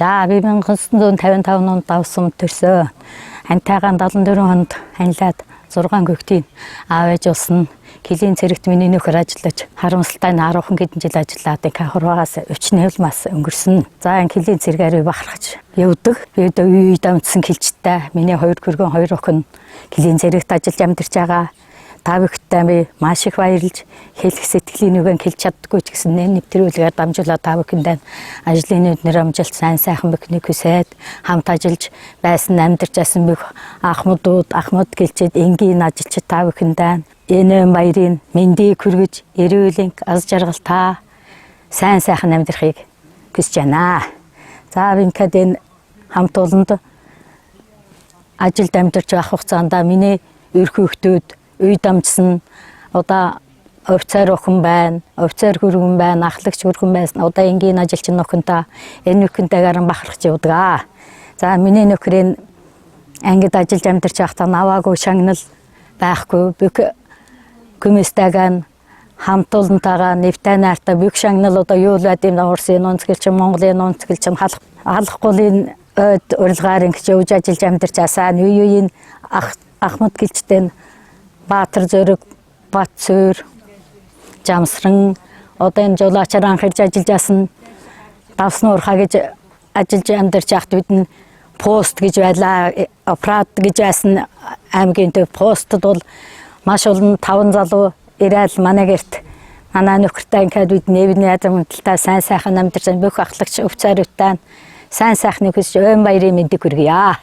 За би 1955 онд давсан төрсөн. Хантайгаан 74 онд анилаад 6 хүүхдийн аав ээж болсон. Килийн цэрэгт миний нөхөр ажиллаж, харамсалтай 10 хэдэн жил ажиллаад хурваагаас өвчнөлмас өнгөрсөн. За килийн цэргээр бахархаж явдаг. Би одоо үе дамжсан килчтэй. Миний 2 хүргэн 2 охин килийн цэрэгт ажиллаж амьдарч байгаа. Та бүхэндээ би маш их баярлж, хэлэх сэтгэлийн үгэн хэлж чаддаггүй ч гэсэн нэвтрүүлгээр дамжуулаад та бүхэндээ ажлын нүднэр амжилт сайн сайхан бүхнийг хүсээд хамт ажиллаж байсан амьдарч байсан бүх ахмад гэлчээд энгийн ажилчид та бүхэндээ энэ баярын мэндийг хүргэж эрүүлийн аз жаргалтай сайн сайхан амьдрахыг хүсэж байна. За ингээд энэ хамт олонд ажилд амьдарч байх хугацаанд миний өр хүүхдүүд үе дамжсан одоо офицер охин байна, офицер хүргэн байна, ахлагч хүргэн байсан. Одоо энгийн ажилчин охинтой энэ нөхөнтэйгээр бахархаж явдаг. За миний нөхрийн ангид ажиллаж амьдарч байхдаа наваагүй шагнал байхгүй. Бүх комисстэйгээ хамт олонтойгоо нэвтэй найртай бүх шагнал одоо юу л байд юм Орсын нунцгэрч Монголын нунцгэрч халахгүй ойд урилгаар ингэж явж ажиллаж амьдарч асаа үеийн ахмад гэлжтэй Баатар Зориг, Батсуур, Жамсран одоо энэ жолоочоор анхирж ажиллаж асан давсан уурхаа гэж ажиллаж амьдарч байхад бид нь пост гэж байлаа, аппарат гэж байсан аймгийн төв постод бол маш олон 5 залуу ирээд манай гэрт манай нөхөртэй ингээд бид нэвний адамтай сайн сайхан амьдарч бүх ахлагч офицеруудтай сайн сайхны хүсэж өн баярын мэндийг хүргье.